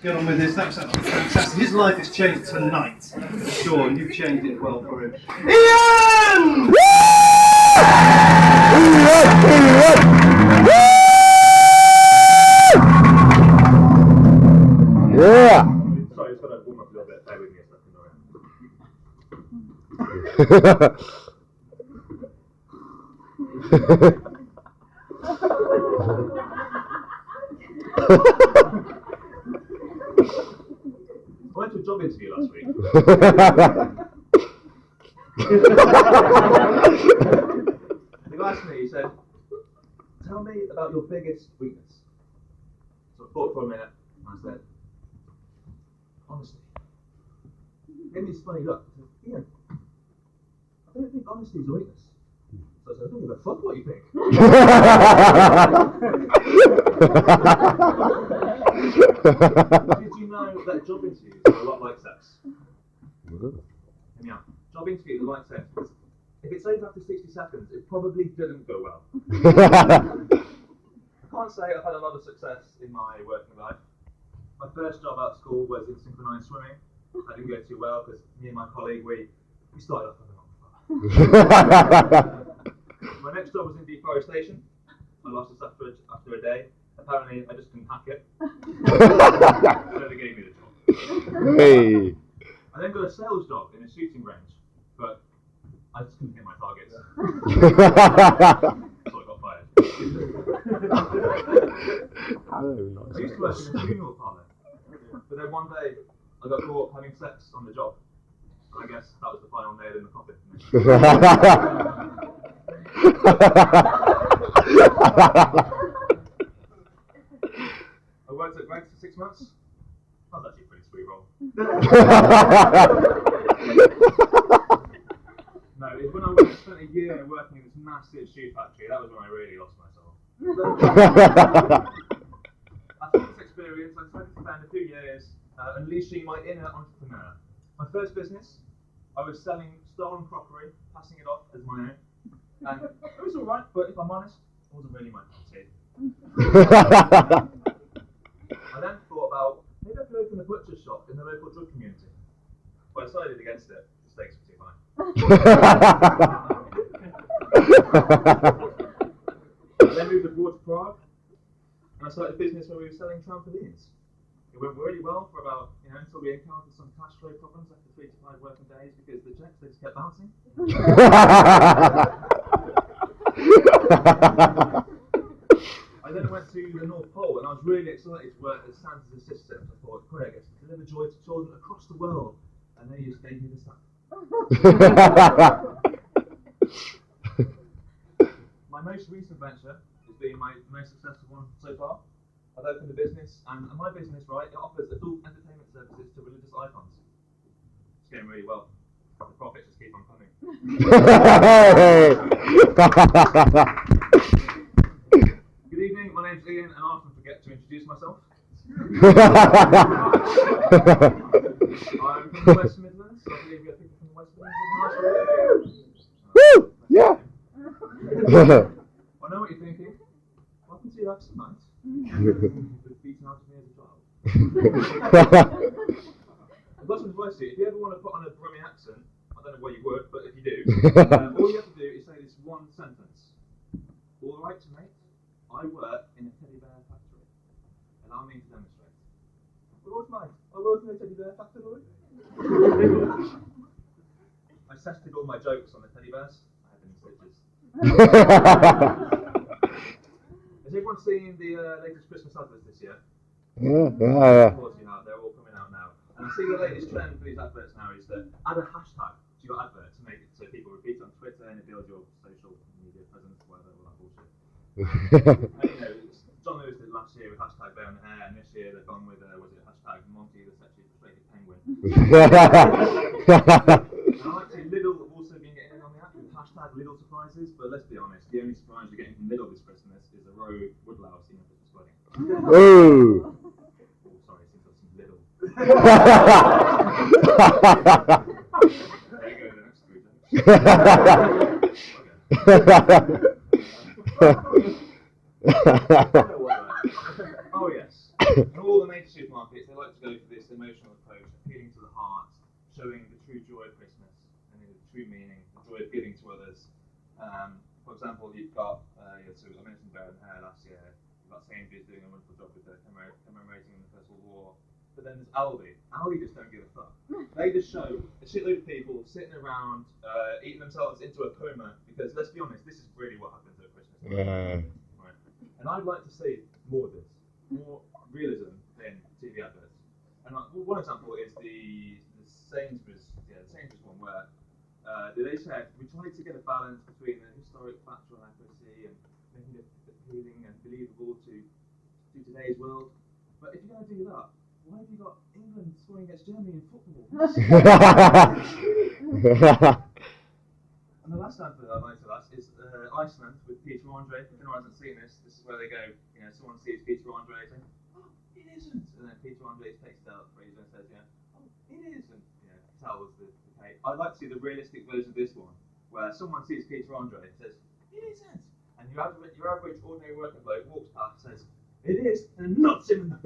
Get on with this, that was absolutely fantastic. His life has changed tonight. Sean, you've changed it well for him. Iain! Yeah! Sorry, just got to warm up a little bit. Bear with me a second. I went to a job interview last week. The guy asked me, he said, tell me about your biggest weakness. So I thought for a minute, and I said, honesty. He gave me this funny look. I said, Iain, I don't think honesty is a weakness. So I said, I don't give a fuck what you think. Did you know that job interviews are a lot like sex? Yeah, job interviews are like sex. If it's over after 60 seconds, it probably didn't go well. I can't say I've had a lot of success in my working life. My first job out of school was in synchronized swimming. I didn't go too well because me and my colleague, we started off on the wrong foot. My next job was in deforestation. I lost this after a day. Apparently, I just couldn't hack it. So they gave me the job. Hey! I then got a sales job in a shooting range, but I just couldn't hit my targets. So I got fired. I used to work in a funeral parlour, but then one day I got caught having sex on the job. And I guess that was the final nail in the coffin. I worked at Greg's for 6 months. That was actually a pretty sweet role. No, it's when I spent a year working in this massive shoe factory. That was when I really lost myself. After this experience, I decided to spend a few years unleashing my inner entrepreneur. My first business, I was selling stolen crockery, passing it off as my own. And it was alright, but if I'm honest, it wasn't really my cup of tea. I then thought about, maybe I could open a butcher shop in the local drug community. But I decided against it. The stakes were too high. I then moved abroad to Prague, and I started a business where we were selling trampolines. It went really well for about, until we encountered some cash flow problems after 3 to 5 working days because the checks, they just kept bouncing. I then went to the North Pole and I was really excited to work as Santa's assistant. I thought, great, I get to deliver joy to children across the world. And they just gave me the stuff. My most recent venture has been my most successful one so far. I've opened a business, and my business, right, it offers adult entertainment services to religious icons. It's going really well. The profits just keep on coming. Good evening, my name's Iain, and I often forget to introduce myself. I'm from the West Midlands, so I believe we have people from the West Midlands in the house. Woo! Yeah! I know what you're thinking. Welcome to your accent, mate. Was beaten out of me as a child. I've got some advice to you. If you ever want to put on a Brummie accent, I don't know why you would, but if you do, all you have to do is say this one sentence. All right, mate. I work in a teddy bear factory. Allow me to demonstrate. All right, mate. I work in a teddy bear factory. I tested all my jokes on the teddy bears. I had them in stitches. Has everyone seen the latest Christmas adverts this year? Yeah. Of course you have, they're all coming out now. And I see the latest trend for these adverts now is to add a hashtag to your advert to make it so people repeat it on Twitter and it builds your social media presence, whatever, all that bullshit. And, John Lewis did last year with hashtag Bear on the Hair, and this year they've gone with, was it hashtag Monty the sexually frustrated penguin. And I like to see Lidl have also been getting in on the app with hashtag Lidl surprises, but let's be honest, the only surprise you're getting from Lidl this Christmas is a row woodlouse in your Christmas wedding. Ooh! Oh, sorry, seems like some Lidl. There you go, the next food. Oh yes. In all the major supermarkets, they like to go for this emotional approach, appealing to the heart, showing the true joy of Christmas and the true meaning, the joy of giving to others. For example, you've got, so I mentioned Bear and Hare last year. You've got Sainsbury's doing a wonderful job with commemorating the First World War. But then there's Aldi. Aldi just don't give a fuck. They just show a shitload of people sitting around, eating themselves into a coma, because let's be honest, this is really what happens at Christmas. Yeah. Right? And I'd like to see more of this, more realism in TV adverts. And one example is the Sainsbury's one, where they said we tried to get a balance between the historic factual accuracy and making it appealing and believable to today's world. But if you're going to do that, why have you got England scoring against Germany in football? And the last advert I'd like to ask is Iceland with Peter Andre. If anyone hasn't seen this, this is where they go, someone sees Peter Andre saying, oh, it isn't. And then Peter Andre takes it out, Fraser, and says, oh, it is. And tells the cake. I'd like to see the realistic version of this one, where someone sees Peter Andre and says, it isn't. And your average ordinary working bloke walks past and says, it is, and nuts him in the